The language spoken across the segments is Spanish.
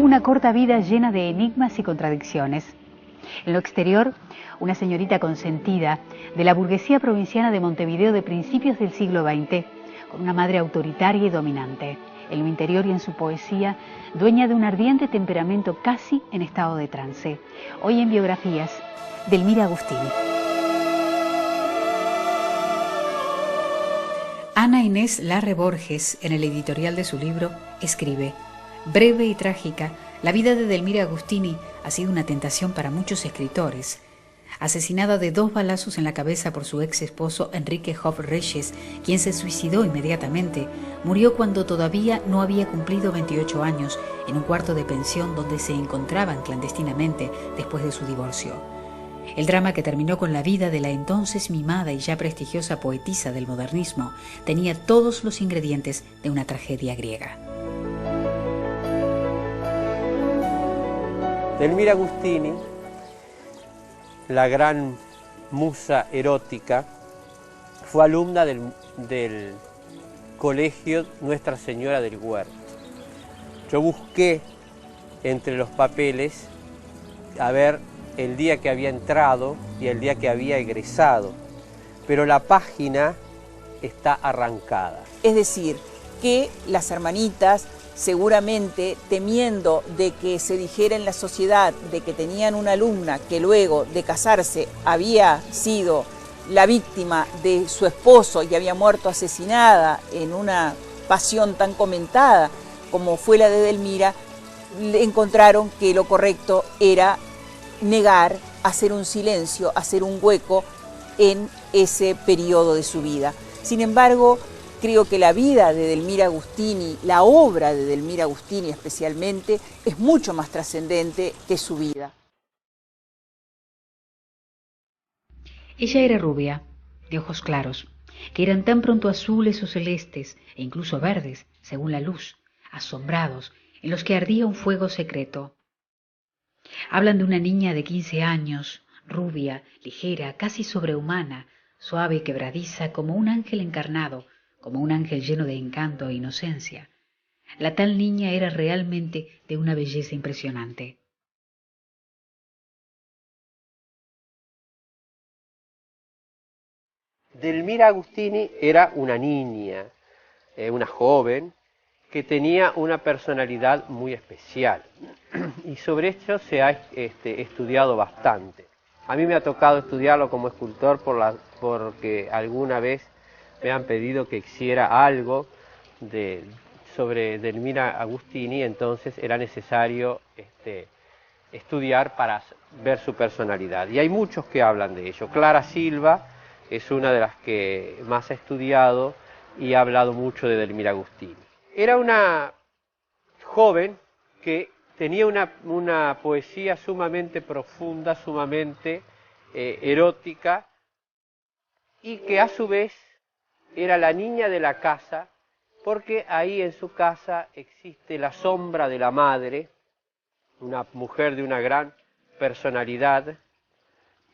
una corta vida llena de enigmas y contradicciones. En lo exterior, una señorita consentida de la burguesía provinciana de Montevideo de principios del siglo XX, con una madre autoritaria y dominante. En lo interior y en su poesía, dueña de un ardiente temperamento casi en estado de trance. Hoy en Biografías, Delmira Agustini. Ana Inés Larre Borges, en el editorial de su libro, escribe: breve y trágica, la vida de Delmira Agustini ha sido una tentación para muchos escritores. Asesinada de 2 balazos en la cabeza por su ex esposo Enrique Hoff Reyes, quien se suicidó inmediatamente, murió cuando todavía no había cumplido 28 años, en un cuarto de pensión donde se encontraban clandestinamente después de su divorcio. El drama, que terminó con la vida de la entonces mimada y ya prestigiosa poetisa del modernismo, tenía todos los ingredientes de una tragedia griega. Delmira Agustini, la gran musa erótica, fue alumna del colegio Nuestra Señora del Huerto. Yo busqué entre los papeles a ver el día que había entrado y el día que había egresado, pero la página está arrancada. Es decir, que las hermanitas, seguramente temiendo de que se dijera en la sociedad de que tenían una alumna que luego de casarse había sido la víctima de su esposo y había muerto asesinada en una pasión tan comentada como fue la de Delmira, encontraron que lo correcto era negar, hacer un silencio, hacer un hueco en ese periodo de su vida. Sin embargo, creo que la vida de Delmira Agustini, la obra de Delmira Agustini especialmente, es mucho más trascendente que su vida. Ella era rubia, de ojos claros, que eran tan pronto azules o celestes, e incluso verdes, según la luz, asombrados, en los que ardía un fuego secreto. Hablan de una niña de 15 años, rubia, ligera, casi sobrehumana, suave y quebradiza como un ángel encarnado, como un ángel lleno de encanto e inocencia. La tal niña era realmente de una belleza impresionante. Delmira Agustini era una niña, una joven, que tenía una personalidad muy especial. Y sobre esto se ha estudiado bastante. A mí me ha tocado estudiarlo como escultor porque alguna vez me han pedido que hiciera algo sobre Delmira Agustini, entonces era necesario estudiar para ver su personalidad. Y hay muchos que hablan de ello. Clara Silva es una de las que más ha estudiado y ha hablado mucho de Delmira Agustini. Era una joven que tenía una poesía sumamente profunda, sumamente erótica, y que a su vez era la niña de la casa, porque ahí en su casa existe la sombra de la madre, una mujer de una gran personalidad,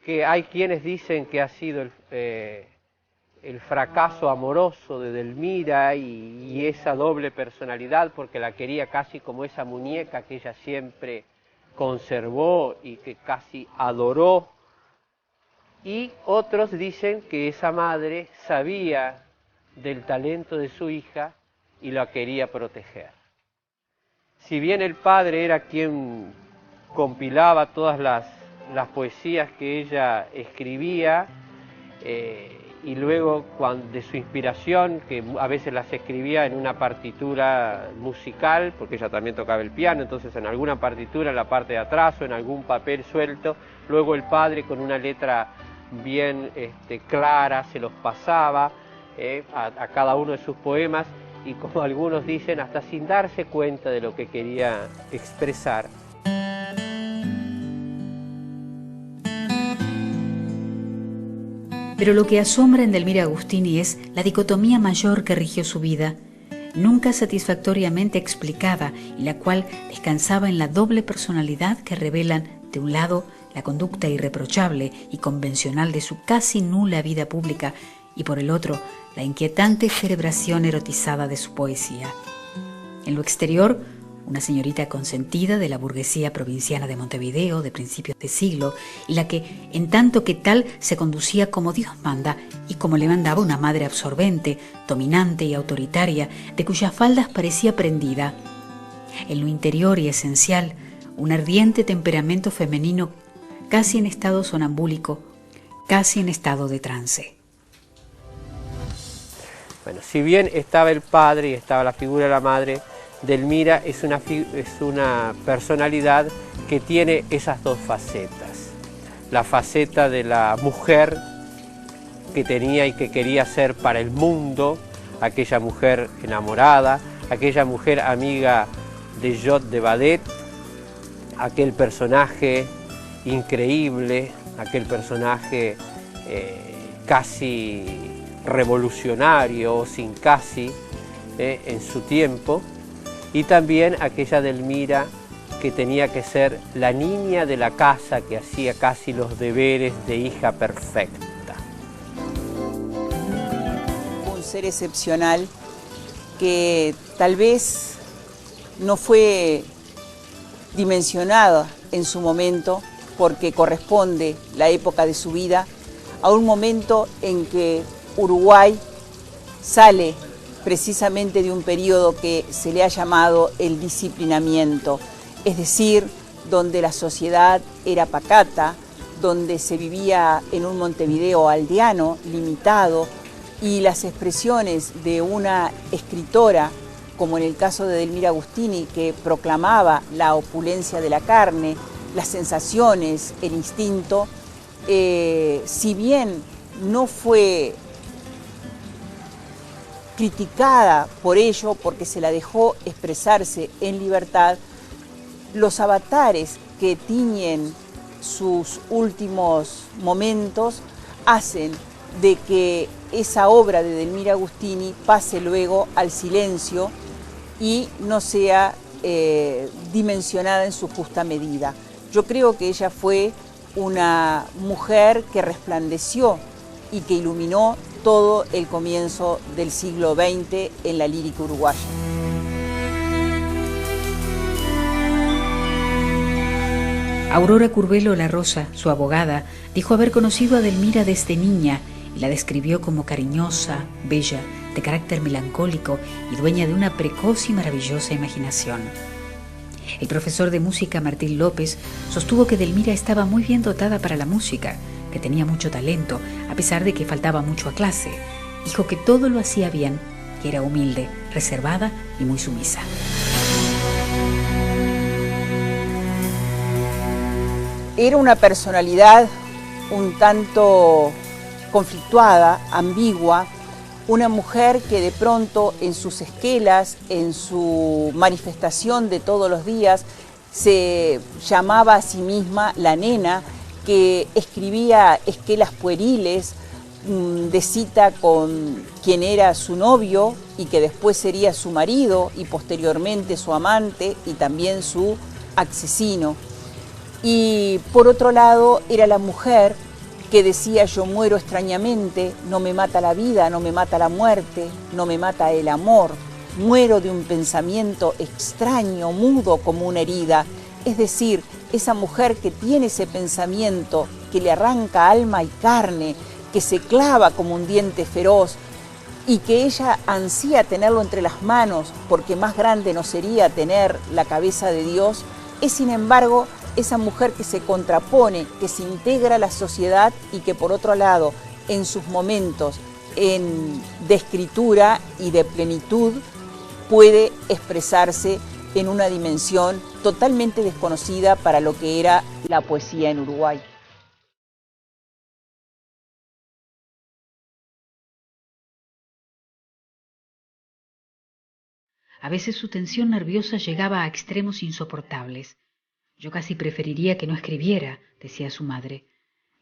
que hay quienes dicen que ha sido el fracaso amoroso de Delmira y esa doble personalidad, porque la quería casi como esa muñeca que ella siempre conservó y que casi adoró. Y otros dicen que esa madre sabía del talento de su hija y la quería proteger. Si bien el padre era quien compilaba todas las poesías que ella escribía, y luego de su inspiración, que a veces las escribía en una partitura musical, porque ella también tocaba el piano, entonces en alguna partitura en la parte de atrás o en algún papel suelto, luego el padre con una letra bien clara se los pasaba a cada uno de sus poemas, y como algunos dicen, hasta sin darse cuenta de lo que quería expresar. Pero lo que asombra en Delmira Agustini es la dicotomía mayor que rigió su vida, nunca satisfactoriamente explicada, y la cual descansaba en la doble personalidad que revelan, de un lado, la conducta irreprochable y convencional de su casi nula vida pública, y por el otro, la inquietante cerebración erotizada de su poesía. En lo exterior, una señorita consentida de la burguesía provinciana de Montevideo de principios de siglo, y la que, en tanto que tal, se conducía como Dios manda y como le mandaba una madre absorbente, dominante y autoritaria, de cuyas faldas parecía prendida. En lo interior y esencial, un ardiente temperamento femenino casi en estado sonambúlico, casi en estado de trance. Bueno, si bien estaba el padre y estaba la figura de la madre, Delmira es una personalidad que tiene esas dos facetas. La faceta de la mujer que tenía y que quería ser para el mundo, aquella mujer enamorada, aquella mujer amiga de Jot de Badet, aquel personaje increíble, aquel personaje casi revolucionario, sin casi, en su tiempo, y también aquella Delmira que tenía que ser la niña de la casa, que hacía casi los deberes de hija perfecta. Un ser excepcional que tal vez no fue dimensionada en su momento, porque corresponde la época de su vida a un momento en que Uruguay sale precisamente de un periodo que se le ha llamado el disciplinamiento, es decir, donde la sociedad era pacata, donde se vivía en un Montevideo aldeano, limitado, y las expresiones de una escritora, como en el caso de Delmira Agustini, que proclamaba la opulencia de la carne, las sensaciones, el instinto, si bien no fue criticada por ello, porque se la dejó expresarse en libertad, los avatares que tiñen sus últimos momentos hacen de que esa obra de Delmira Agustini pase luego al silencio y no sea dimensionada en su justa medida. Yo creo que ella fue una mujer que resplandeció y que iluminó todo el comienzo del siglo XX en la lírica uruguaya. Aurora Curbelo La Rosa, su abogada, dijo haber conocido a Delmira desde niña y la describió como cariñosa, bella, de carácter melancólico y dueña de una precoz y maravillosa imaginación. El profesor de música Martín López sostuvo que Delmira estaba muy bien dotada para la música, que tenía mucho talento, a pesar de que faltaba mucho a clase. Dijo que todo lo hacía bien, que era humilde, reservada y muy sumisa. Era una personalidad un tanto conflictuada, ambigua, una mujer que de pronto en sus esquelas, en su manifestación de todos los días, se llamaba a sí misma la nena, que escribía esquelas pueriles de cita con quien era su novio y que después sería su marido y posteriormente su amante y también su asesino. Y por otro lado era la mujer que decía: yo muero extrañamente, no me mata la vida, no me mata la muerte, no me mata el amor, muero de un pensamiento extraño, mudo como una herida. Es decir, esa mujer que tiene ese pensamiento que le arranca alma y carne, que se clava como un diente feroz y que ella ansía tenerlo entre las manos porque más grande no sería tener la cabeza de Dios, es sin embargo esa mujer que se contrapone, que se integra a la sociedad y que por otro lado en sus momentos de escritura y de plenitud puede expresarse en una dimensión totalmente desconocida para lo que era la poesía en Uruguay. A veces su tensión nerviosa llegaba a extremos insoportables. Yo casi preferiría que no escribiera, decía su madre.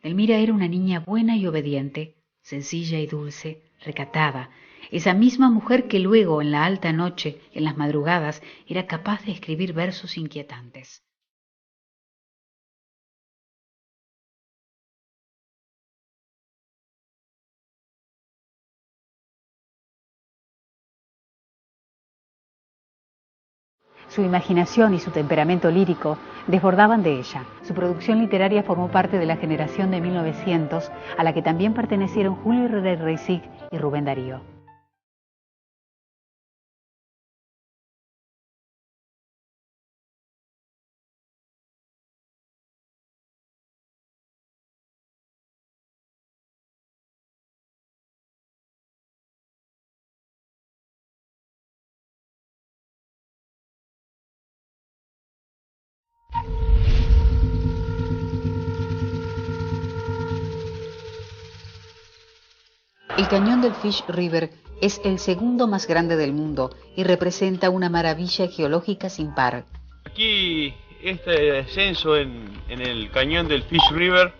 Delmira era una niña buena y obediente, sencilla y dulce, recatada, esa misma mujer que luego, en la alta noche, en las madrugadas, era capaz de escribir versos inquietantes. Su imaginación y su temperamento lírico desbordaban de ella. Su producción literaria formó parte de la generación de 1900, a la que también pertenecieron Julio Herrera Reisig y Rubén Darío. El cañón del Fish River es el segundo más grande del mundo y representa una maravilla geológica sin par. Aquí este descenso en el cañón del Fish River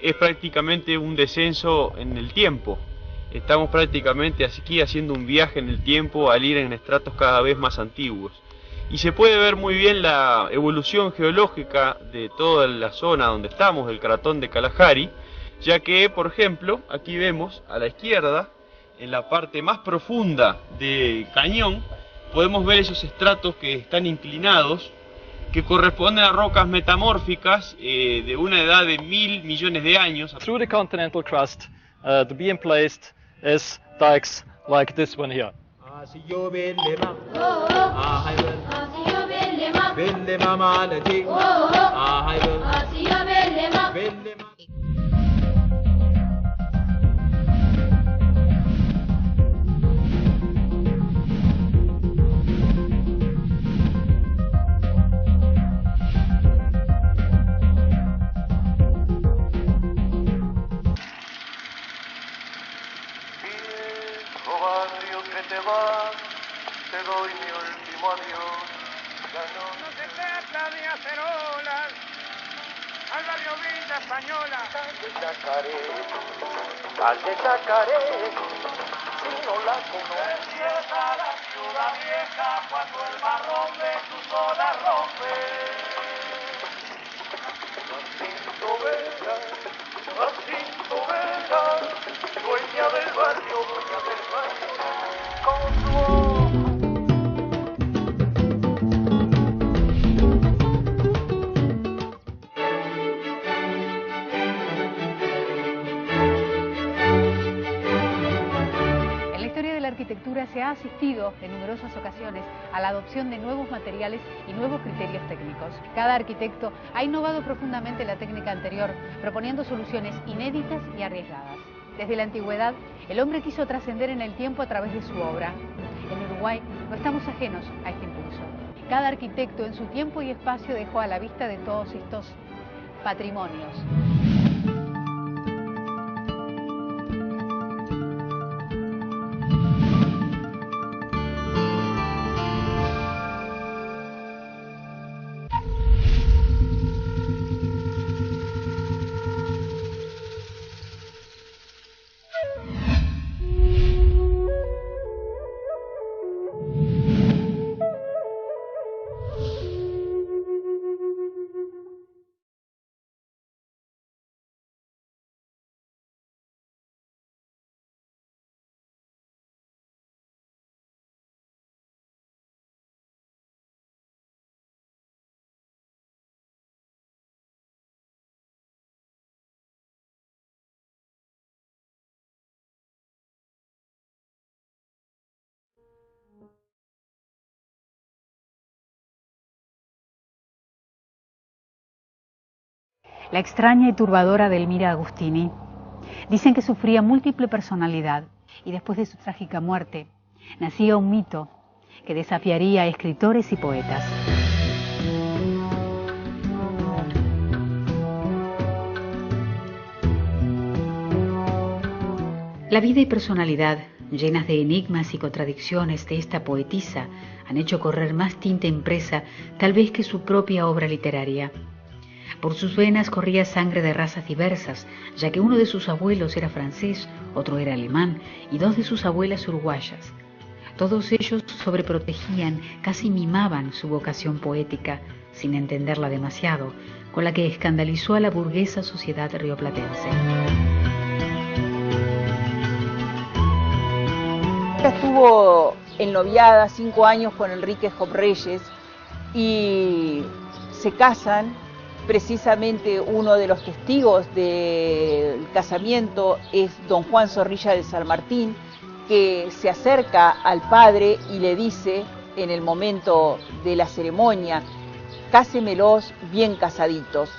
es prácticamente un descenso en el tiempo. Estamos prácticamente aquí haciendo un viaje en el tiempo al ir en estratos cada vez más antiguos. Y se puede ver muy bien la evolución geológica de toda la zona donde estamos, del cratón de Kalahari, ya que, por ejemplo, aquí vemos a la izquierda, en la parte más profunda del cañón, podemos ver esos estratos que están inclinados, que corresponden a rocas metamórficas de una edad de 1000 millones de años. Through the continental crust, to be emplaced is dikes like this one here. Te doy mi último adiós. Ya no se trata de hacer olas al barrio Villa Española. Calle Chacaré, si no la conoces. Despierta la ciudad vieja cuando el marrón de sus olas rompe. Jacinto Vera, dueña del barrio, con su se ha asistido en numerosas ocasiones a la adopción de nuevos materiales y nuevos criterios técnicos. Cada arquitecto ha innovado profundamente la técnica anterior, proponiendo soluciones inéditas y arriesgadas. Desde la antigüedad, el hombre quiso trascender en el tiempo a través de su obra. En Uruguay no estamos ajenos a este impulso. Cada arquitecto en su tiempo y espacio dejó a la vista de todos estos patrimonios. La extraña y turbadora Delmira Agustini. Dicen que sufría múltiple personalidad y después de su trágica muerte nacía un mito que desafiaría a escritores y poetas. La vida y personalidad, llenas de enigmas y contradicciones de esta poetisa, han hecho correr más tinta impresa tal vez que su propia obra literaria. Por sus venas corría sangre de razas diversas, ya que uno de sus abuelos era francés, otro era alemán y dos de sus abuelas uruguayas. Todos ellos sobreprotegían, casi mimaban su vocación poética, sin entenderla demasiado, con la que escandalizó a la burguesa sociedad rioplatense. Estuvo ennoviada 5 años con Enrique Job Reyes, y se casan. Precisamente uno de los testigos del casamiento es don Juan Zorrilla de San Martín, que se acerca al padre y le dice en el momento de la ceremonia: cásemelos bien casaditos,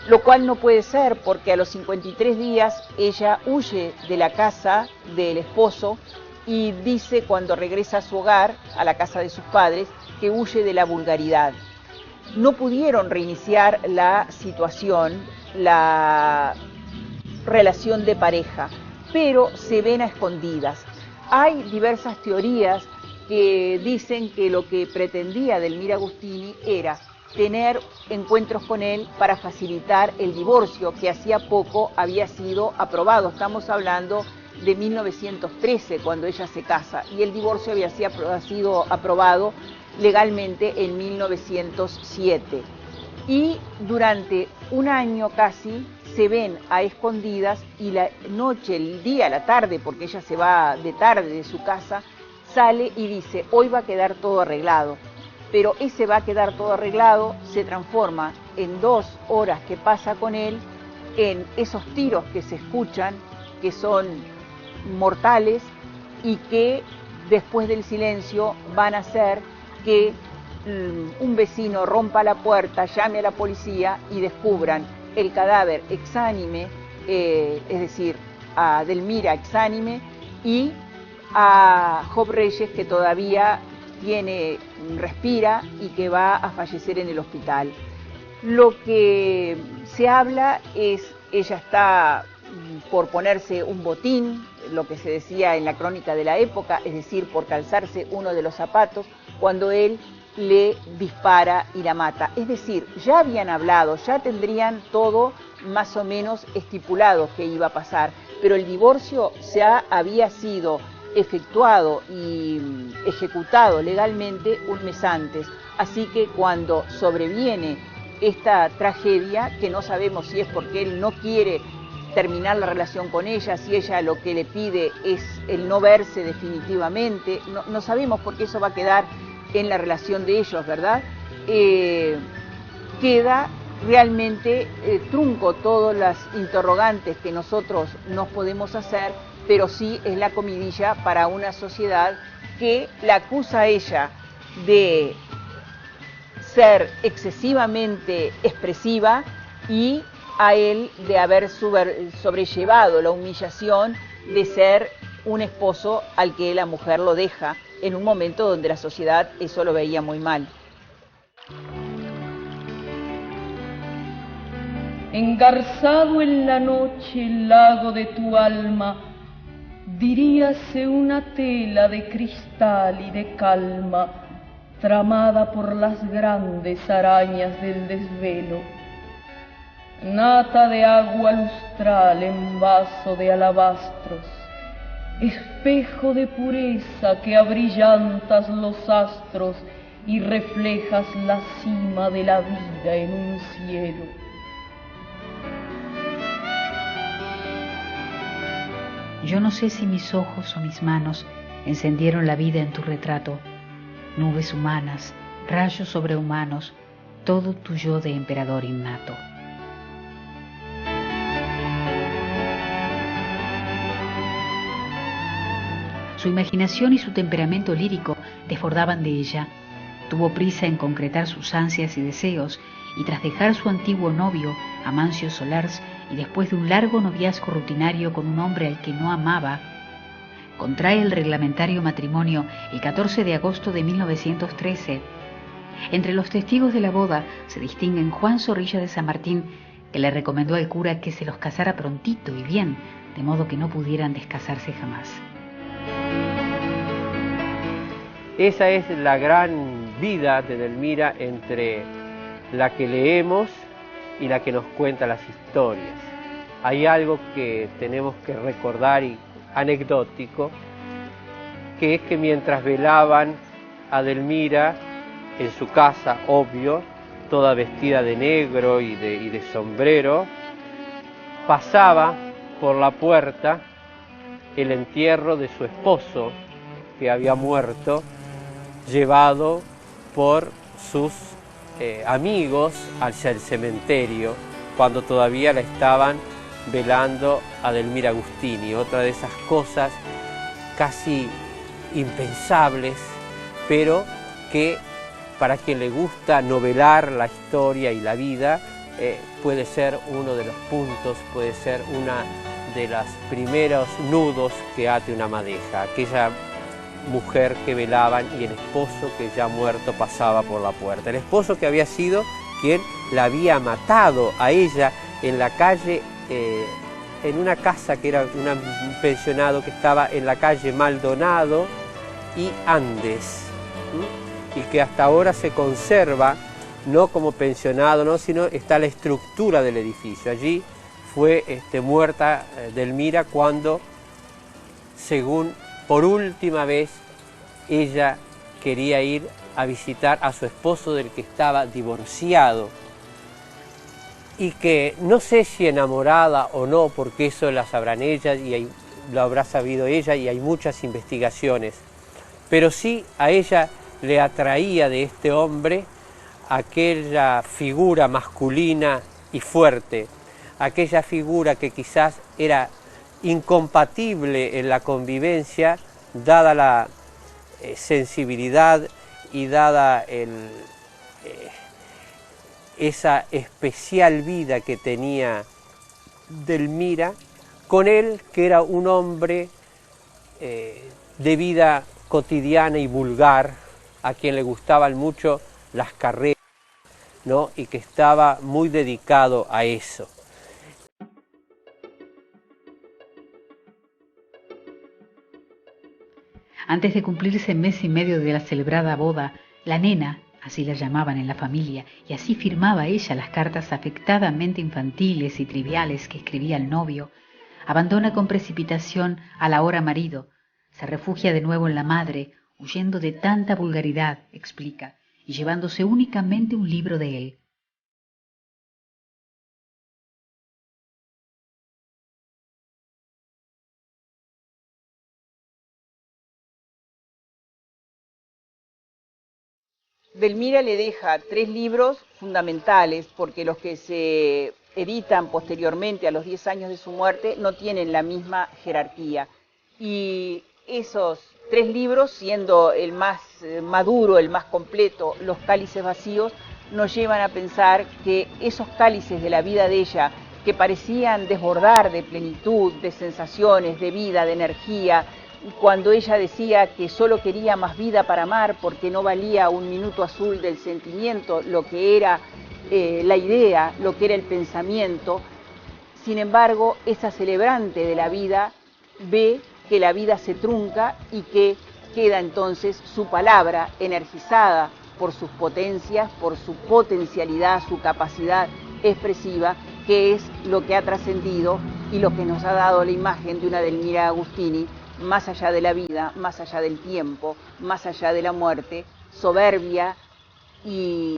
lo cual no puede ser porque a los 53 días ella huye de la casa del esposo y dice cuando regresa a su hogar, a la casa de sus padres, que huye de la vulgaridad. No pudieron reiniciar la situación, la relación de pareja, pero se ven a escondidas. Hay diversas teorías que dicen que lo que pretendía Delmira Agustini era tener encuentros con él para facilitar el divorcio, que hacía poco había sido aprobado. Estamos hablando de 1913, cuando ella se casa, y el divorcio había sido aprobado legalmente en 1907. Y durante un año casi se ven a escondidas, y la noche, el día, la tarde, porque ella se va de tarde de su casa, sale y dice: hoy va a quedar todo arreglado. Pero ese va a quedar todo arreglado se transforma en 2 horas que pasa con él, en esos tiros que se escuchan, que son mortales y que después del silencio van a hacer que un vecino rompa la puerta, llame a la policía y descubran el cadáver exánime, es decir, a Delmira exánime, y a Job Reyes, que todavía respira y que va a fallecer en el hospital. Lo que se habla es, ella está por ponerse un botín, lo que se decía en la crónica de la época, es decir, por calzarse uno de los zapatos, cuando él le dispara y la mata. Es decir, ya habían hablado, ya tendrían todo más o menos estipulado que iba a pasar, pero el divorcio había sido efectuado y ejecutado legalmente un mes antes. Así que cuando sobreviene esta tragedia, que no sabemos si es porque él no quiere terminar la relación con ella, si ella lo que le pide es el no verse definitivamente, no sabemos, porque eso va a quedar en la relación de ellos, ¿verdad? Queda realmente trunco todas las interrogantes que nosotros nos podemos hacer, pero sí es la comidilla para una sociedad que la acusa a ella de ser excesivamente expresiva y a él de haber sobrellevado la humillación de ser un esposo al que la mujer lo deja en un momento donde la sociedad eso lo veía muy mal. Engarzado en la noche el lago de tu alma, diríase una tela de cristal y de calma, tramada por las grandes arañas del desvelo. Nata de agua lustral en vaso de alabastros, espejo de pureza que abrillantas los astros y reflejas la cima de la vida en un cielo. Yo no sé si mis ojos o mis manos encendieron la vida en tu retrato. Nubes humanas, rayos sobrehumanos, todo tu yo de emperador innato. Su imaginación y su temperamento lírico desbordaban de ella. Tuvo prisa en concretar sus ansias y deseos, y tras dejar su antiguo novio, Amancio Solars, y después de un largo noviazgo rutinario con un hombre al que no amaba, contrae el reglamentario matrimonio el 14 de agosto de 1913. Entre los testigos de la boda se distinguen Juan Zorrilla de San Martín, que le recomendó al cura que se los casara prontito y bien, de modo que no pudieran descasarse jamás. Esa es la gran vida de Delmira, entre la que leemos y la que nos cuenta las historias. Hay algo que tenemos que recordar, y anecdótico, que es que mientras velaban a Delmira en su casa, obvio, toda vestida de negro y de sombrero, pasaba por la puerta el entierro de su esposo, que había muerto, llevado por sus amigos hacia el cementerio cuando todavía la estaban velando a Delmira Agustini. Otra de esas cosas casi impensables, pero que para quien le gusta novelar la historia y la vida, puede ser uno de los puntos, puede ser una de los primeros nudos que ate una madeja. Aquella mujer que velaban y el esposo que ya muerto pasaba por la puerta. El esposo que había sido quien la había matado a ella en la calle, en una casa que era un pensionado que estaba en la calle Maldonado y Andes, y que hasta ahora se conserva, no como pensionado, ¿no?, sino está la estructura del edificio. Allí fue muerta Delmira cuando, según por última vez, ella quería ir a visitar a su esposo del que estaba divorciado, y que no sé si enamorada o no, porque eso la sabrán ellas y lo habrá sabido ella, y hay muchas investigaciones, pero sí a ella le atraía de este hombre aquella figura masculina y fuerte, aquella figura que quizás era incompatible en la convivencia, dada la sensibilidad y dada esa especial vida que tenía Delmira, con él, que era un hombre de vida cotidiana y vulgar, a quien le gustaban mucho las carreras, ¿no?, y que estaba muy dedicado a eso. Antes de cumplirse mes y medio de la celebrada boda, la nena, así la llamaban en la familia, y así firmaba ella las cartas afectadamente infantiles y triviales que escribía al novio, abandona con precipitación al ahora marido, se refugia de nuevo en la madre, huyendo de tanta vulgaridad, explica, y llevándose únicamente un libro de él. Delmira le deja 3 libros fundamentales, porque los que se editan posteriormente a los 10 años de su muerte no tienen la misma jerarquía. Y esos 3 libros, siendo el más maduro, el más completo, Los cálices vacíos, nos llevan a pensar que esos cálices de la vida de ella, que parecían desbordar de plenitud, de sensaciones, de vida, de energía, cuando ella decía que solo quería más vida para amar porque no valía un minuto azul del sentimiento, lo que era la idea, lo que era el pensamiento. Sin embargo, esa celebrante de la vida ve que la vida se trunca y que queda entonces su palabra energizada por sus potencias, por su potencialidad, su capacidad expresiva, que es lo que ha trascendido y lo que nos ha dado la imagen de una Delmira Agustini, más allá de la vida, más allá del tiempo, más allá de la muerte, soberbia y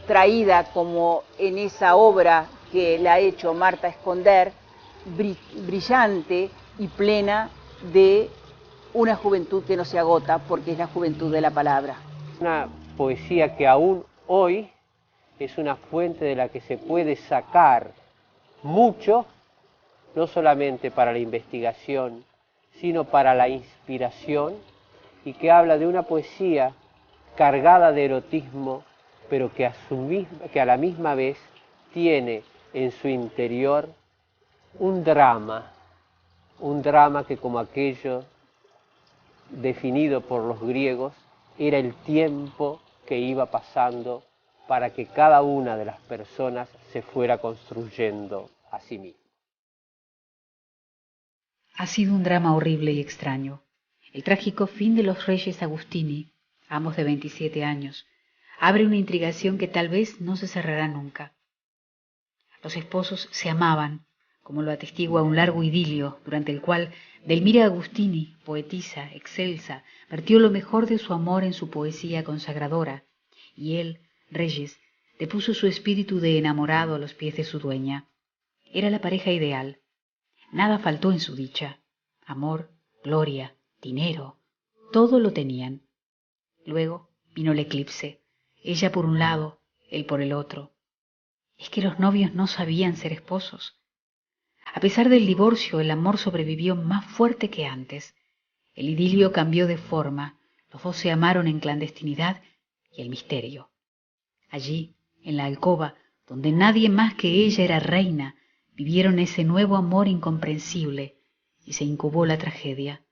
traída como en esa obra que la ha hecho Marta Esconder, brillante y plena de una juventud que no se agota, porque es la juventud de la palabra. Una poesía que aún hoy es una fuente de la que se puede sacar mucho, no solamente para la investigación, sino para la inspiración, y que habla de una poesía cargada de erotismo, pero que a la misma vez tiene en su interior un drama que, como aquello definido por los griegos, era el tiempo que iba pasando para que cada una de las personas se fuera construyendo a sí misma. Ha sido un drama horrible y extraño. El trágico fin de los reyes Agustini, ambos de 27 años, abre una intrigación que tal vez no se cerrará nunca. Los esposos se amaban, como lo atestigua un largo idilio, durante el cual Delmira Agustini, poetisa, excelsa, vertió lo mejor de su amor en su poesía consagradora, y él, Reyes, depuso su espíritu de enamorado a los pies de su dueña. Era la pareja ideal. Nada faltó en su dicha. Amor, gloria, dinero, todo lo tenían. Luego vino el eclipse. Ella por un lado, él por el otro. ¿Es que los novios no sabían ser esposos? A pesar del divorcio, el amor sobrevivió más fuerte que antes. El idilio cambió de forma, los dos se amaron en clandestinidad y el misterio. Allí, en la alcoba, donde nadie más que ella era reina, vivieron ese nuevo amor incomprensible y se incubó la tragedia.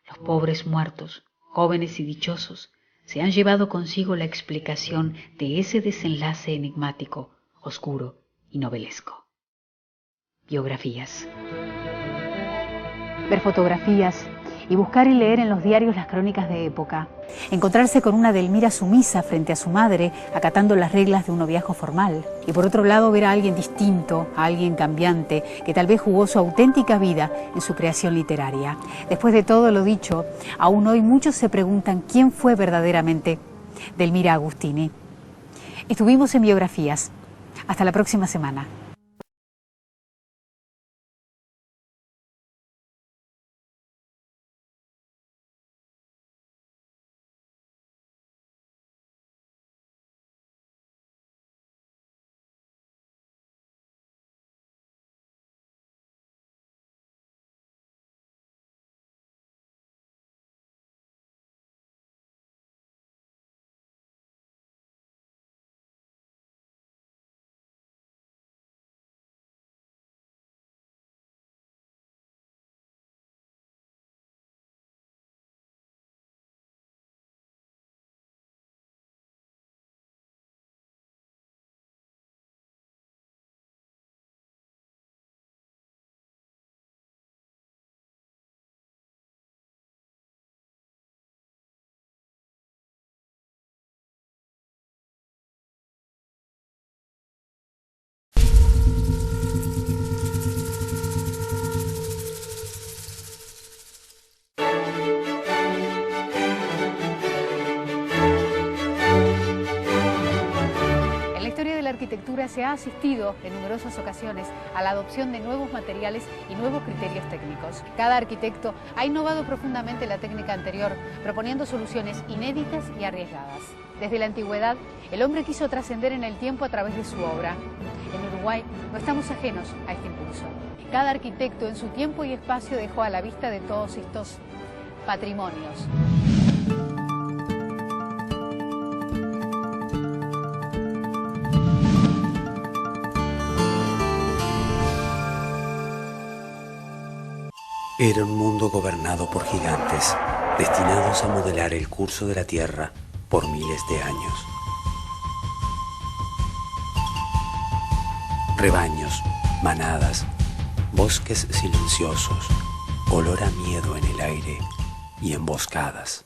Los pobres muertos, jóvenes y dichosos, se han llevado consigo la explicación de ese desenlace enigmático, oscuro y novelesco. Biografías. Ver fotografías y buscar y leer en los diarios las crónicas de época. Encontrarse con una Delmira sumisa frente a su madre, acatando las reglas de un noviazgo formal. Y por otro lado ver a alguien distinto, a alguien cambiante, que tal vez jugó su auténtica vida en su creación literaria. Después de todo lo dicho, aún hoy muchos se preguntan quién fue verdaderamente Delmira Agustini. Estuvimos en Biografías. Hasta la próxima semana. Arquitectura se ha asistido en numerosas ocasiones a la adopción de nuevos materiales y nuevos criterios técnicos. Cada arquitecto ha innovado profundamente la técnica anterior, proponiendo soluciones inéditas y arriesgadas. Desde la antigüedad, el hombre quiso trascender en el tiempo a través de su obra. En Uruguay no estamos ajenos a este impulso. Cada arquitecto en su tiempo y espacio dejó a la vista de todos estos patrimonios. Era un mundo gobernado por gigantes, destinados a modelar el curso de la Tierra por miles de años. Rebaños, manadas, bosques silenciosos, olor a miedo en el aire y emboscadas.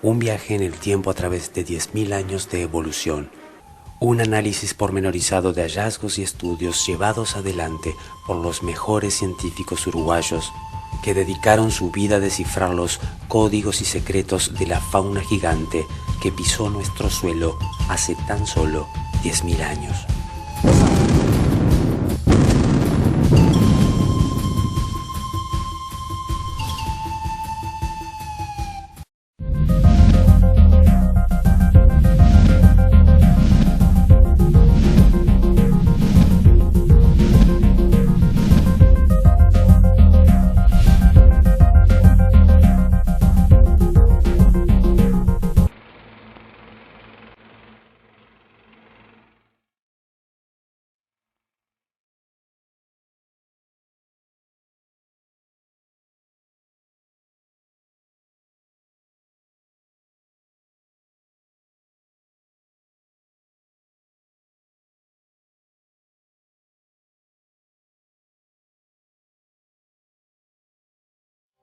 Un viaje en el tiempo a través de 10.000 años de evolución. Un análisis pormenorizado de hallazgos y estudios llevados adelante por los mejores científicos uruguayos que dedicaron su vida a descifrar los códigos y secretos de la fauna gigante que pisó nuestro suelo hace tan solo 10.000 años.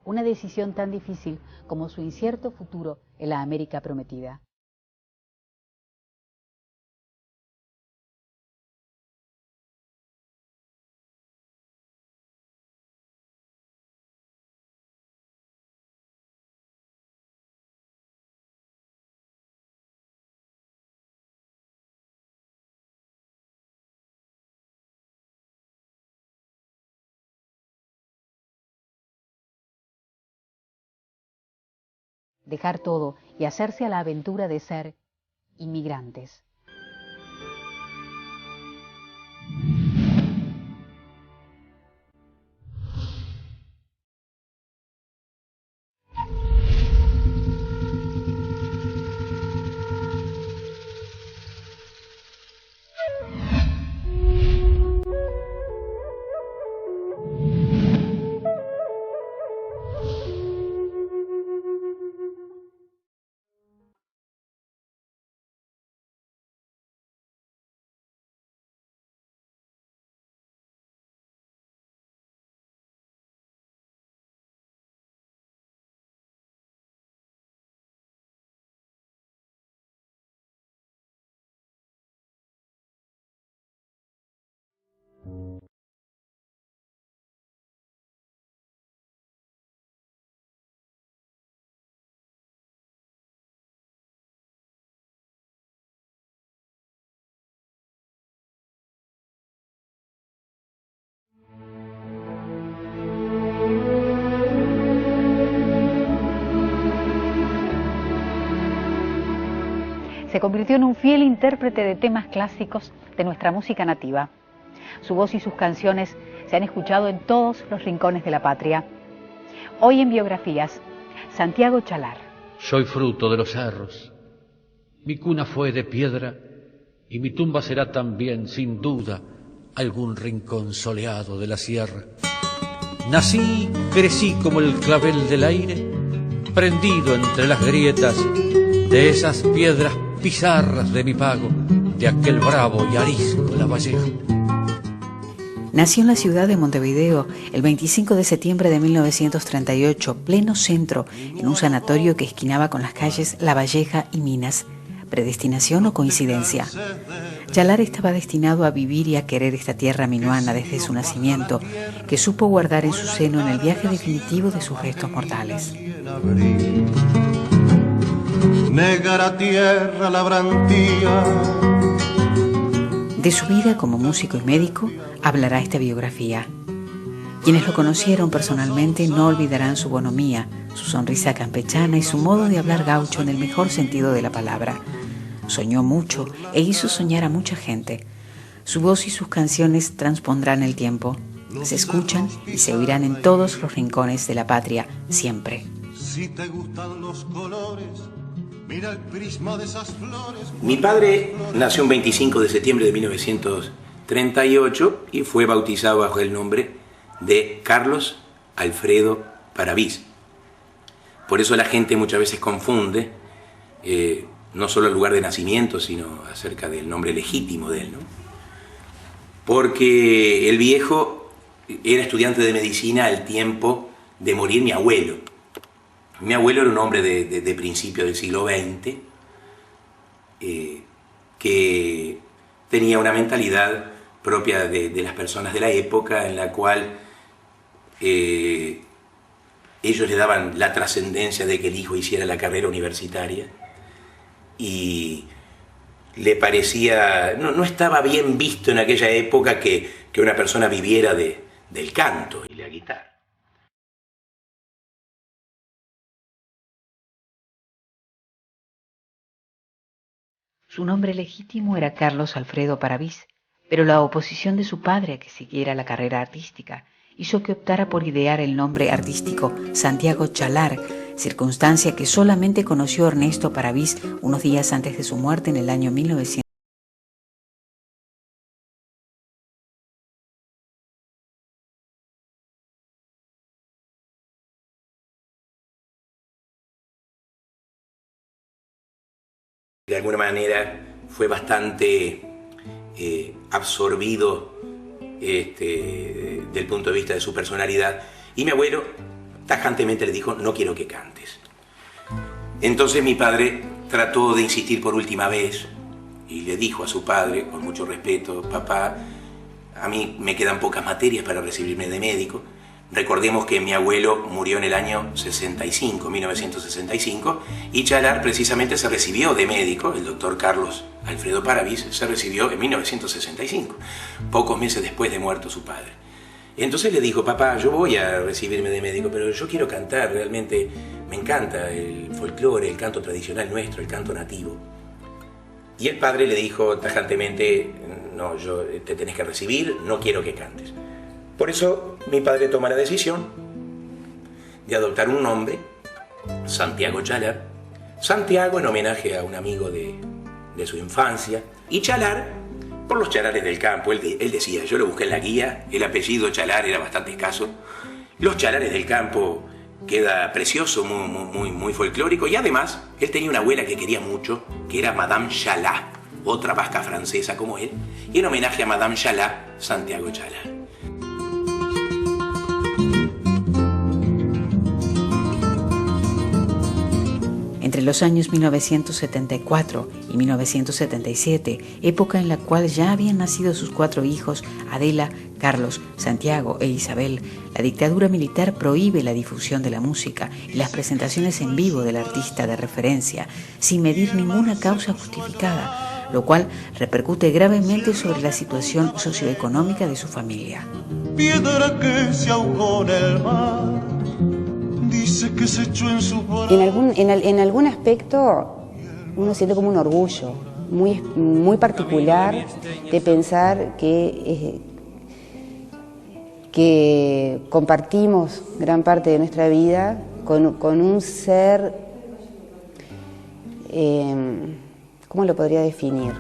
Una decisión tan difícil como su incierto futuro en la América prometida. dejar todo y hacerse a la aventura de ser inmigrantes. Se convirtió en un fiel intérprete de temas clásicos de nuestra música nativa. Su voz y sus canciones se han escuchado en todos los rincones de la patria. Hoy en Biografías, Santiago Chalar. Soy fruto de los cerros. Mi cuna fue de piedra y mi tumba será también, sin duda, algún rincón soleado de la sierra. Nací, crecí como el clavel del aire, prendido entre las grietas de esas piedras pizarras de mi pago, de aquel bravo y arisco La Valleja. Nació en la ciudad de Montevideo el 25 de septiembre de 1938, pleno centro, en un sanatorio que esquinaba con las calles La Valleja y Minas. ¿Predestinación o coincidencia? Chalar estaba destinado a vivir y a querer esta tierra minuana desde su nacimiento, que supo guardar en su seno en el viaje definitivo de sus restos mortales. Negra tierra labrantía. De su vida como músico y médico hablará esta biografía. Quienes lo conocieron personalmente no olvidarán su bonomía, su sonrisa campechana y su modo de hablar gaucho en el mejor sentido de la palabra. Soñó mucho e hizo soñar a mucha gente. Su voz y sus canciones transpondrán el tiempo. Se escuchan y se oirán en todos los rincones de la patria, siempre. Si te gustan los colores, mira el prisma de esas flores. Mi padre nació un 25 de septiembre de 1938 y fue bautizado bajo el nombre de Carlos Alfredo Paravís. Por eso la gente muchas veces confunde no solo el lugar de nacimiento, sino acerca del nombre legítimo de él, ¿no? Porque el viejo era estudiante de medicina al tiempo de morir mi abuelo. Mi abuelo era un hombre de principio del siglo XX que tenía una mentalidad propia de las personas de la época, en la cual ellos le daban la trascendencia de que el hijo hiciera la carrera universitaria y le parecía, no estaba bien visto en aquella época que una persona viviera del canto y la guitarra. Su nombre legítimo era Carlos Alfredo Paravís, pero la oposición de su padre a que siguiera la carrera artística hizo que optara por idear el nombre artístico Santiago Chalar, circunstancia que solamente conoció Ernesto Paravís unos días antes de su muerte en el año 1900. De alguna manera fue bastante absorbido del punto de vista de su personalidad, y mi abuelo tajantemente le dijo: no quiero que cantes. Entonces mi padre trató de insistir por última vez y le dijo a su padre con mucho respeto: papá, a mí me quedan pocas materias para recibirme de médico. Recordemos que mi abuelo murió en el año 1965, y Chalar precisamente se recibió de médico. El doctor Carlos Alfredo Paravís se recibió en 1965, pocos meses después de muerto su padre. Entonces le dijo, papá, yo voy a recibirme de médico, pero yo quiero cantar, realmente me encanta el folclore, el canto tradicional nuestro, el canto nativo. Y el padre le dijo tajantemente, no, te tenés que recibir, no quiero que cantes. Por eso mi padre toma la decisión de adoptar un nombre, Santiago Chalar. Santiago en homenaje a un amigo de su infancia, y Chalar por los chalares del campo. Él decía, yo lo busqué en la guía, el apellido Chalar era bastante escaso. Los chalares del campo queda precioso, muy folclórico, y además él tenía una abuela que quería mucho, que era Madame Chalat, otra vasca francesa como él, y en homenaje a Madame Chalat, Santiago Chalar. Entre los años 1974 y 1977, época en la cual ya habían nacido sus 4 hijos, Adela, Carlos, Santiago e Isabel, la dictadura militar prohíbe la difusión de la música y las presentaciones en vivo del artista de referencia, sin medir ninguna causa justificada, lo cual repercute gravemente sobre la situación socioeconómica de su familia. Piedra que se ahogó en el mar, dice que se echó en su En algún aspecto uno siente como un orgullo muy particular de pensar que compartimos gran parte de nuestra vida con un ser, ¿cómo lo podría definir?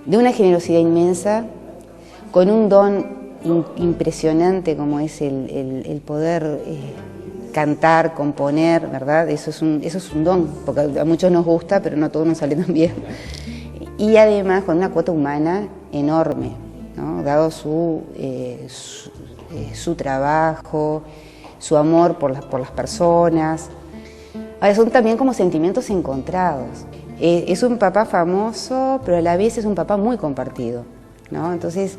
De una generosidad inmensa, con un don impresionante como es el poder cantar, componer, ¿verdad? Eso es un don, porque a muchos nos gusta, pero no a todos nos sale tan bien. Y además con una cuota humana enorme, ¿no? Dado su trabajo, su amor por las personas. Ahora, son también como sentimientos encontrados. Es un papá famoso, pero a la vez es un papá muy compartido, ¿no? Entonces,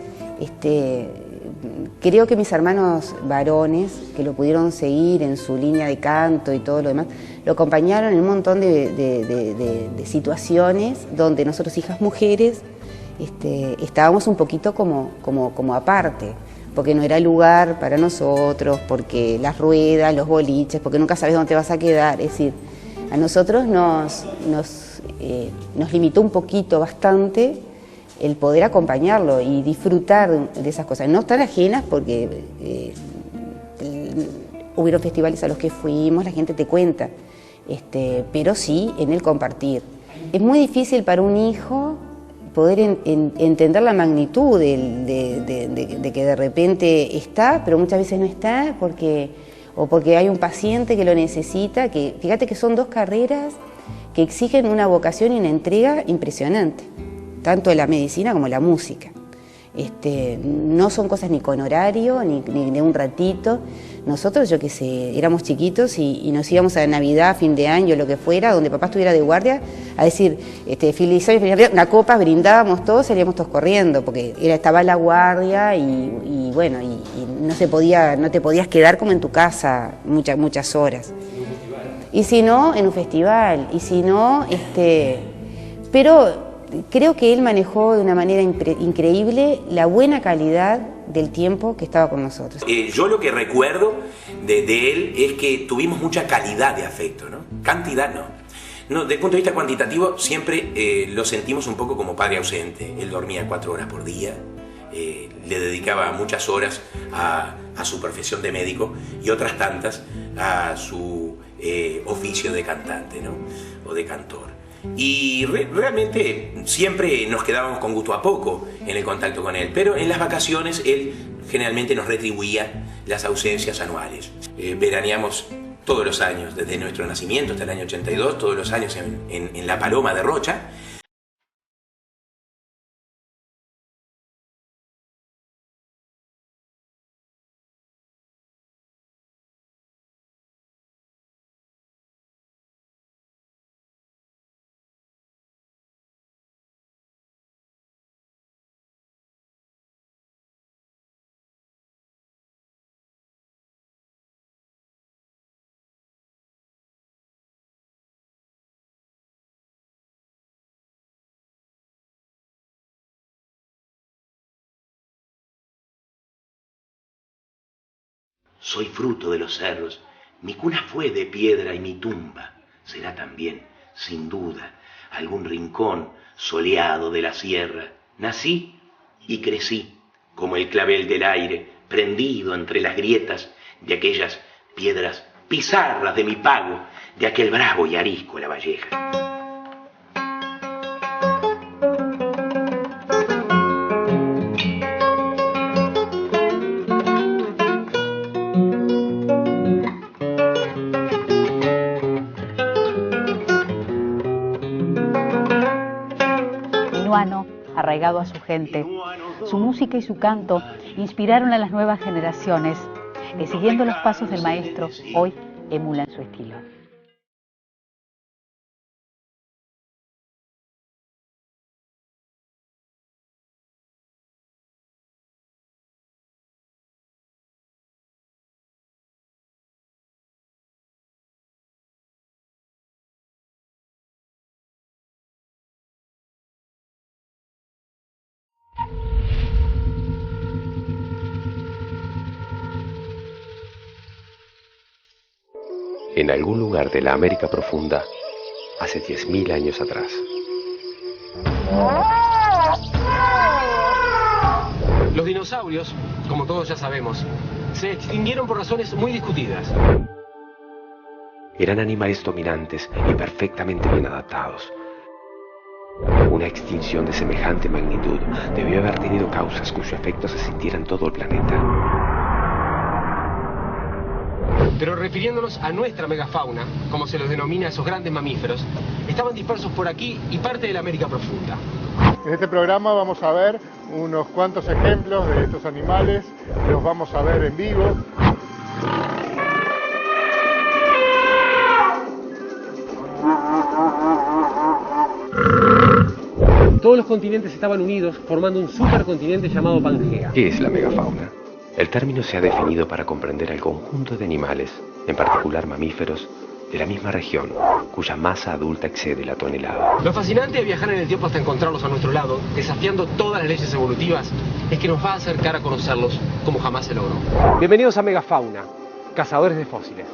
creo que mis hermanos varones, que lo pudieron seguir en su línea de canto y todo lo demás, lo acompañaron en un montón de situaciones donde nosotros, hijas mujeres, estábamos un poquito como aparte, porque no era lugar para nosotros, porque las ruedas, los boliches, porque nunca sabes dónde te vas a quedar. Es decir, a nosotros nos limitó un poquito, bastante, el poder acompañarlo y disfrutar de esas cosas. No estar ajenas porque hubieron festivales a los que fuimos, la gente te cuenta, pero sí en el compartir. Es muy difícil para un hijo poder entender la magnitud de que de repente está, pero muchas veces no está, porque hay un paciente que lo necesita, que fíjate que son 2 carreras que exigen una vocación y una entrega impresionante, tanto la medicina como la música. No son cosas ni con horario, ni de un ratito. Nosotros, yo qué sé, éramos chiquitos y nos íbamos a Navidad, fin de año, lo que fuera, donde papá estuviera de guardia, a decir, feliz año, una copa, brindábamos todos, salíamos todos corriendo, porque estaba la guardia y bueno, y no te podías quedar como en tu casa muchas horas. Y si no, en un festival, y si no, pero creo que él manejó de una manera increíble la buena calidad del tiempo que estaba con nosotros. Yo lo que recuerdo de él es que tuvimos mucha calidad de afecto, ¿no? Cantidad no. Desde el punto de vista cuantitativo siempre lo sentimos un poco como padre ausente. Él dormía 4 horas por día, le dedicaba muchas horas a su profesión de médico y otras tantas a su oficio de cantante, ¿no? O de cantor. Y realmente siempre nos quedábamos con gusto a poco en el contacto con él, pero en las vacaciones él generalmente nos retribuía las ausencias anuales. Veraneamos todos los años, desde nuestro nacimiento hasta el año 82, todos los años en La Paloma de Rocha. soy fruto de los cerros, mi cuna fue de piedra y mi tumba será también, sin duda, algún rincón soleado de la sierra. Nací y crecí como el clavel del aire, prendido entre las grietas de aquellas piedras pizarras de mi pago, de aquel bravo y arisco La Valleja. Arraigado a su gente, su música y su canto inspiraron a las nuevas generaciones que, siguiendo los pasos del maestro, hoy emulan su estilo. En algún lugar de la América profunda, hace 10.000 años atrás. Los dinosaurios, como todos ya sabemos, se extinguieron por razones muy discutidas. Eran animales dominantes y perfectamente bien adaptados. Una extinción de semejante magnitud debió haber tenido causas cuyo efecto se sintiera en todo el planeta. Pero refiriéndonos a nuestra megafauna, como se los denomina a esos grandes mamíferos, estaban dispersos por aquí y parte de la América profunda. En este programa vamos a ver unos cuantos ejemplos de estos animales, los vamos a ver en vivo. Todos los continentes estaban unidos formando un supercontinente llamado Pangea. ¿Qué es la megafauna? El término se ha definido para comprender al conjunto de animales, en particular mamíferos, de la misma región, cuya masa adulta excede la tonelada. Lo fascinante de viajar en el tiempo hasta encontrarlos a nuestro lado, desafiando todas las leyes evolutivas, es que nos va a acercar a conocerlos como jamás se logró. Bienvenidos a Megafauna, cazadores de fósiles.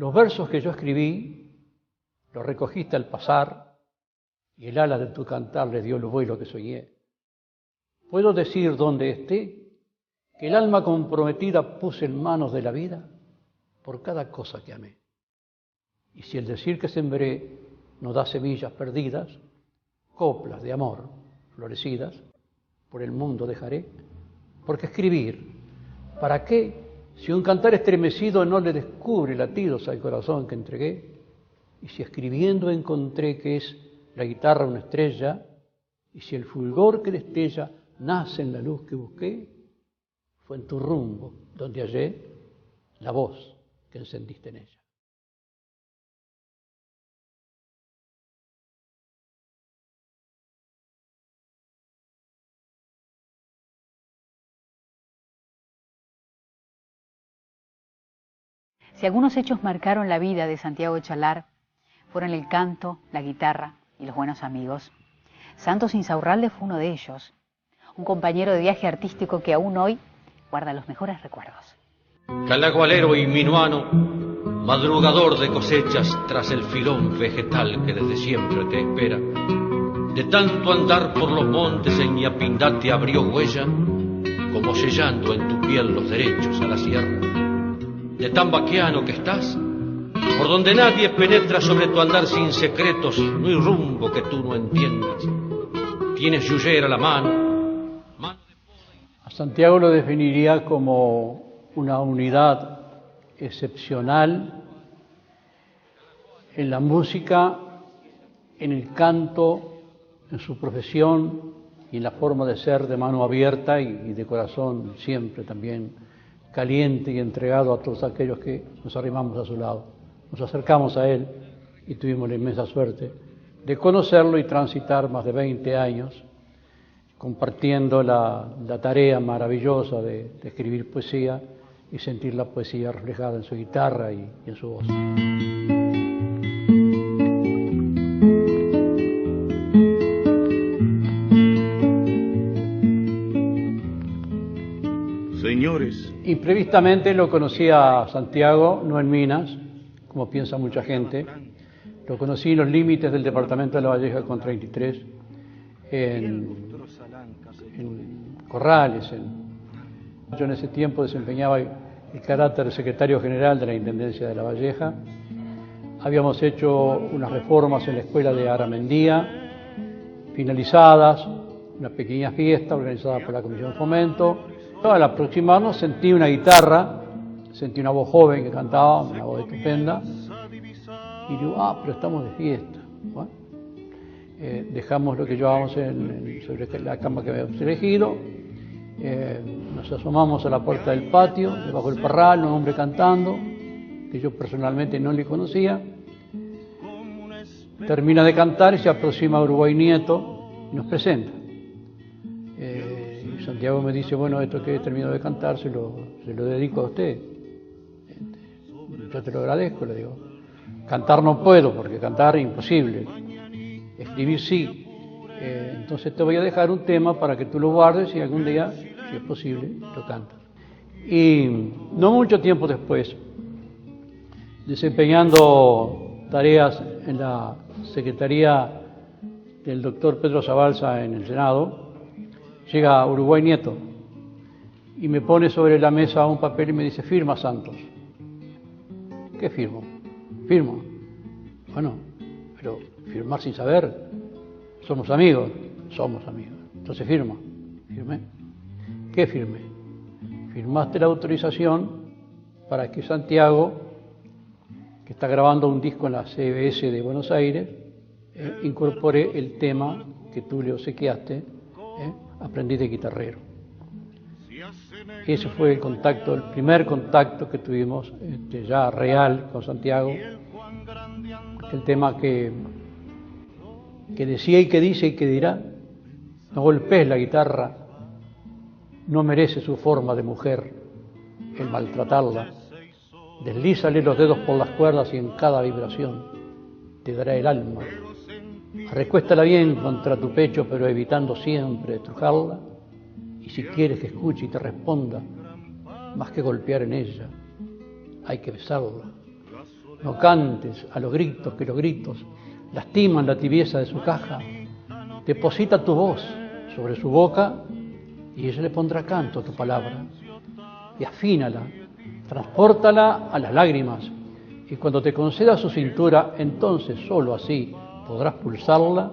Los versos que yo escribí, los recogiste al pasar, y el ala de tu cantar le dio el vuelo que soñé. Puedo decir donde esté, que el alma comprometida puse en manos de la vida por cada cosa que amé. Y si el decir que sembré no da semillas perdidas, coplas de amor florecidas, por el mundo dejaré, porque escribir, ¿para qué? Si un cantar estremecido no le descubre latidos al corazón que entregué, y si escribiendo encontré que es la guitarra una estrella, y si el fulgor que destella nace en la luz que busqué, fue en tu rumbo donde hallé la voz que encendiste en ella. Si algunos hechos marcaron la vida de Santiago Etxalar, fueron el canto, la guitarra y los buenos amigos. Santos Insaurralde fue uno de ellos, un compañero de viaje artístico que aún hoy guarda los mejores recuerdos. Calagualero y minuano, madrugador de cosechas tras el filón vegetal que desde siempre te espera, De tanto andar por los montes en Ñapindá te abrió huella, como sellando en tu piel los derechos a la sierra. De tan vaquiano que estás, por donde nadie penetra sobre tu andar sin secretos, no hay rumbo que tú no entiendas. Tienes yuyera a la mano. A Santiago lo definiría como una unidad excepcional en la música, en el canto, en su profesión y en la forma de ser de mano abierta y de corazón siempre también caliente y entregado a todos aquellos que nos arrimamos a su lado. Nos acercamos a él y tuvimos la inmensa suerte de conocerlo y transitar más de 20 años compartiendo la tarea maravillosa de escribir poesía y sentir la poesía reflejada en su guitarra y en su voz. Señores. Imprevistamente lo conocí a Santiago, no en Minas, como piensa mucha gente. Lo conocí en los límites del departamento de La Valleja con 33, en Corrales. Yo en ese tiempo desempeñaba el carácter de secretario general de la Intendencia de La Valleja. Habíamos hecho unas reformas en la escuela de Aramendía, finalizadas, una pequeña fiesta organizada por la Comisión de Fomento. Al aproximarnos sentí una guitarra, sentí una voz joven que cantaba, una voz estupenda, y digo, pero estamos de fiesta. Bueno, dejamos lo que llevábamos sobre la cama que habíamos elegido, nos asomamos a la puerta del patio, debajo del parral, un hombre cantando, que yo personalmente no le conocía. Termina de cantar y se aproxima a Uruguay Nieto y nos presenta. Santiago me dice, bueno, esto que he terminado de cantar se lo dedico a usted. Yo te lo agradezco, le digo. Cantar no puedo, porque cantar es imposible. Escribir sí. Entonces te voy a dejar un tema para que tú lo guardes y algún día, si es posible, lo cantas. Y no mucho tiempo después, desempeñando tareas en la Secretaría del doctor Pedro Zabalza en el Senado, llega Uruguay Nieto y me pone sobre la mesa un papel y me dice, firma Santos. ¿Qué firmo? Firmo. Bueno, pero firmar sin saber, somos amigos. Entonces firma. Firmé. ¿Qué firmé? Firmaste la autorización para que Santiago, que está grabando un disco en la CBS de Buenos Aires, incorpore el tema que tú le obsequiaste, Aprendí de guitarrero. Ese fue el primer contacto que tuvimos ya real con Santiago. El tema que decía y que dice y que dirá, no golpees la guitarra, no merece su forma de mujer el maltratarla. Deslízale los dedos por las cuerdas y en cada vibración te dará el alma. Recuéstala bien contra tu pecho, pero evitando siempre estrujarla. Y si quieres que escuche y te responda, más que golpear en ella, hay que besarla. No cantes a los gritos, que los gritos lastiman la tibieza de su caja. Deposita tu voz sobre su boca y ella le pondrá canto a tu palabra. Y afínala, transpórtala a las lágrimas. Y cuando te conceda su cintura, entonces solo así podrás pulsarla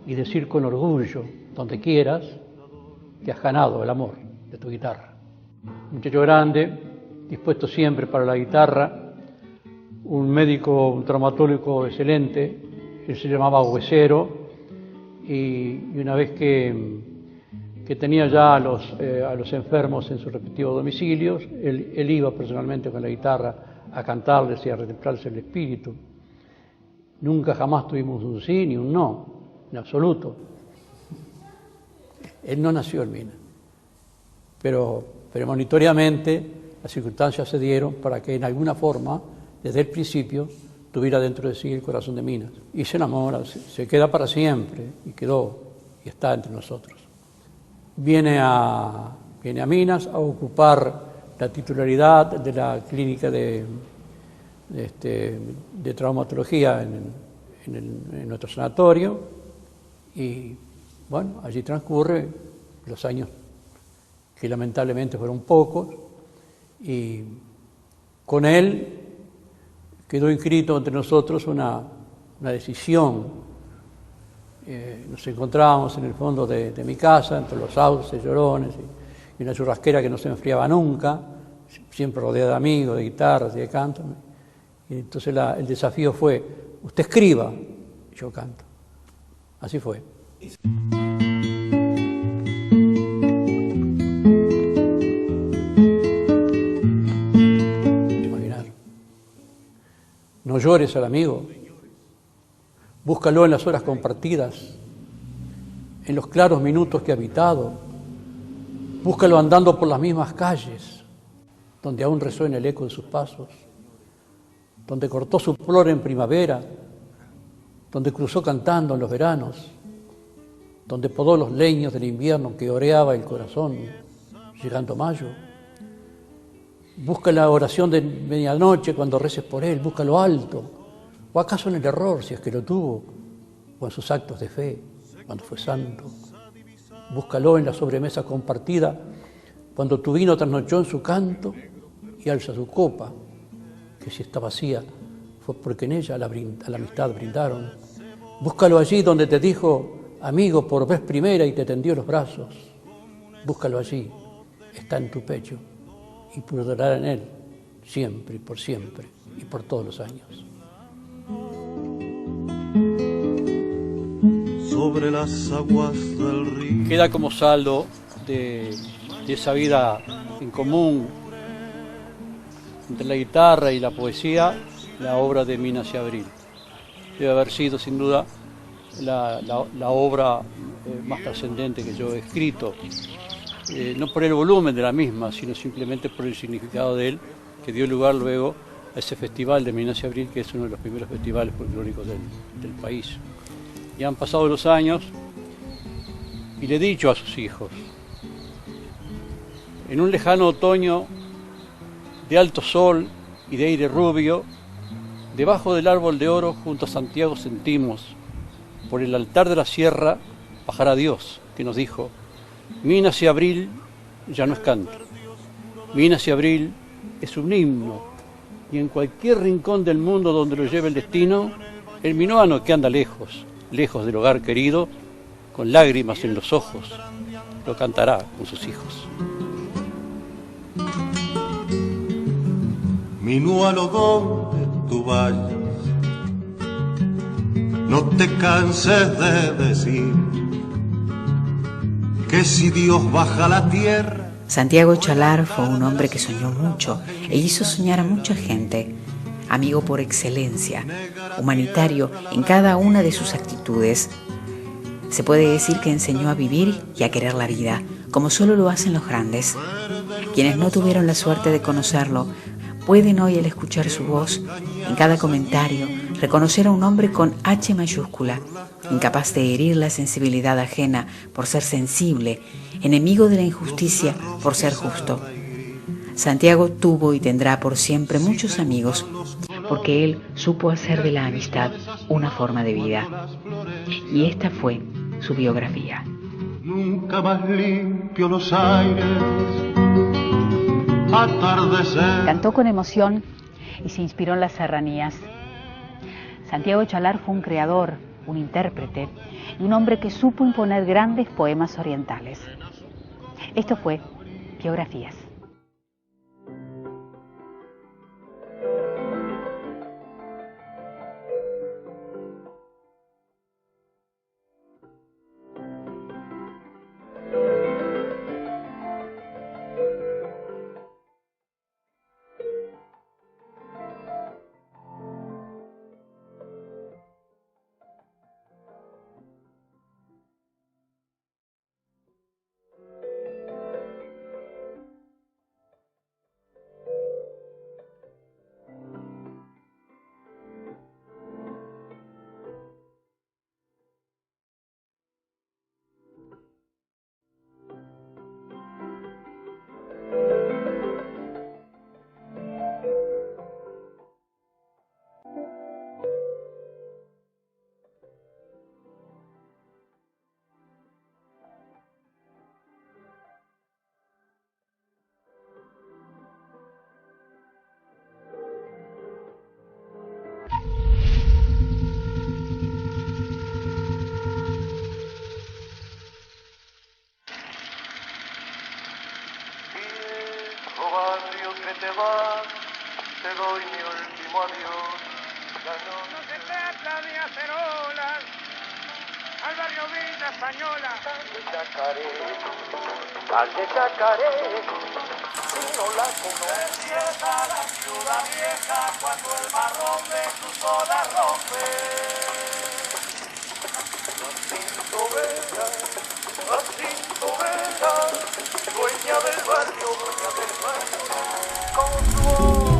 y decir con orgullo, donde quieras, que has ganado el amor de tu guitarra. Un muchacho grande, dispuesto siempre para la guitarra, un médico, un traumatólogo excelente, él se llamaba Huesero, y una vez que tenía ya a los enfermos en sus respectivos domicilios, él iba personalmente con la guitarra a cantarles y a retemplarse el espíritu. Nunca jamás tuvimos un sí ni un no, en absoluto. Él no nació en Minas, pero premonitoriamente las circunstancias se dieron para que en alguna forma, desde el principio, tuviera dentro de sí el corazón de Minas. Y se enamora, se queda para siempre, y quedó, y está entre nosotros. Viene a Minas a ocupar la titularidad de la clínica de traumatología en nuestro sanatorio, Y bueno, allí transcurre los años que lamentablemente fueron pocos, y con él quedó inscrito entre nosotros una decisión. Nos encontrábamos en el fondo de mi casa, entre los sauces, llorones y una churrasquera que no se enfriaba nunca, siempre rodeada de amigos, de guitarras y de canto. Y entonces el desafío fue: usted escriba, yo canto. Así fue. Imaginar. No llores al amigo. Búscalo en las horas compartidas, en los claros minutos que ha habitado. Búscalo andando por las mismas calles, donde aún resuena el eco de sus pasos, donde cortó su flor en primavera, donde cruzó cantando en los veranos, donde podó los leños del invierno que oreaba el corazón, llegando mayo. Busca la oración de medianoche cuando reces por él, búscalo alto, o acaso en el error, si es que lo tuvo, o en sus actos de fe, cuando fue santo. Búscalo en la sobremesa compartida, cuando tu vino trasnochó en su canto y alza su copa, que si está vacía fue porque en ella a la amistad brindaron. Búscalo allí donde te dijo amigo por vez primera y te tendió los brazos. Búscalo allí, está en tu pecho y perdurará en él siempre y por todos los años. Sobre las aguas del río. Queda como saldo de esa vida en común entre la guitarra y la poesía, la obra de Minas y Abril. Debe haber sido sin duda la obra más trascendente que yo he escrito, no por el volumen de la misma, sino simplemente por el significado de él, que dio lugar luego a ese festival de Minas y Abril, que es uno de los primeros festivales folclóricos del país. Y han pasado los años y le he dicho a sus hijos, en un lejano otoño de alto sol y de aire rubio, debajo del árbol de oro junto a Santiago sentimos, por el altar de la sierra, bajar a Dios, que nos dijo: Minas y Abril ya no es canto, Minas y Abril es un himno, y en cualquier rincón del mundo donde lo lleve el destino, el minuano que anda lejos del hogar querido, con lágrimas en los ojos, lo cantará con sus hijos. Minuano, donde tú vayas, no te canses de decir que si Dios baja a la tierra. Santiago Chalar fue un hombre que soñó mucho e hizo soñar a mucha gente. Amigo por excelencia, humanitario en cada una de sus actitudes. Se puede decir que enseñó a vivir y a querer la vida, como solo lo hacen los grandes. Quienes no tuvieron la suerte de conocerlo, pueden hoy al escuchar su voz, en cada comentario, reconocer a un hombre con H mayúscula, incapaz de herir la sensibilidad ajena por ser sensible, enemigo de la injusticia por ser justo. Santiago tuvo y tendrá por siempre muchos amigos, porque él supo hacer de la amistad una forma de vida. Y esta fue su biografía. Nunca más limpio los aires, atardecer. Cantó con emoción y se inspiró en las serranías. Santiago Chalar fue un creador, un intérprete y un hombre que supo imponer grandes poemas orientales. Esto fue Biografías. te vas, te doy mi último adiós. Ya no se trata de hacer olas al barrio Villa Española. Calle Chacaré, si no la conoces, a la ciudad vieja cuando el marrón de sus olas rompe. Jacinto Vera, dueña del barrio, con su voz.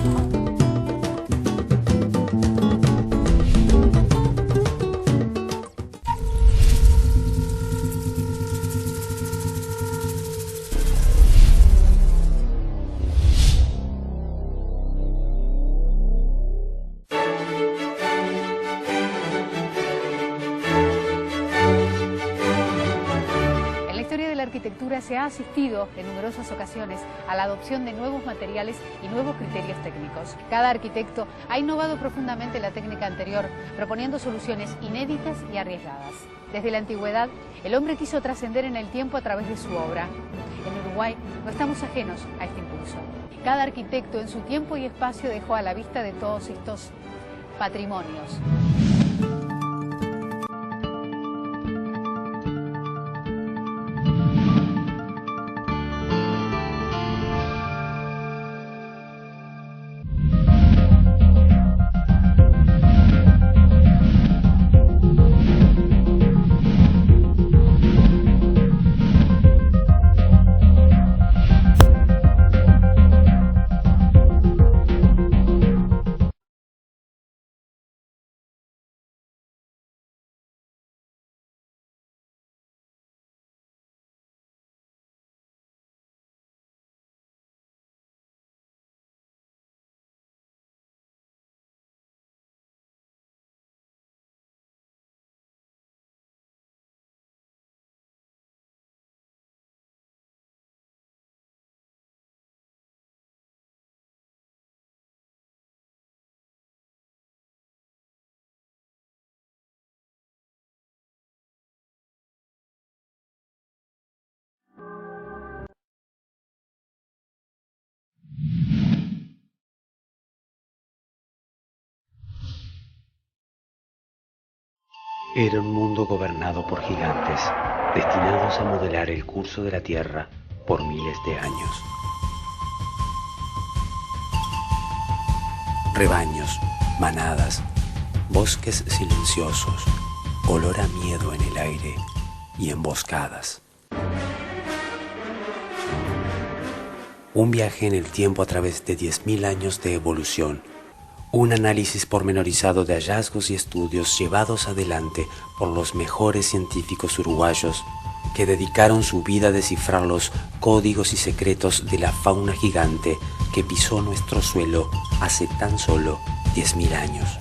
Se ha asistido en numerosas ocasiones a la adopción de nuevos materiales y nuevos criterios técnicos. Cada arquitecto ha innovado profundamente la técnica anterior, proponiendo soluciones inéditas y arriesgadas. Desde la antigüedad, el hombre quiso trascender en el tiempo a través de su obra. En Uruguay no estamos ajenos a este impulso. Cada arquitecto en su tiempo y espacio dejó a la vista de todos estos patrimonios. Era un mundo gobernado por gigantes, destinados a modelar el curso de la Tierra por miles de años. Rebaños, manadas, bosques silenciosos, olor a miedo en el aire y emboscadas. Un viaje en el tiempo a través de 10.000 años de evolución. Un análisis pormenorizado de hallazgos y estudios llevados adelante por los mejores científicos uruguayos que dedicaron su vida a descifrar los códigos y secretos de la fauna gigante que pisó nuestro suelo hace tan solo 10.000 años.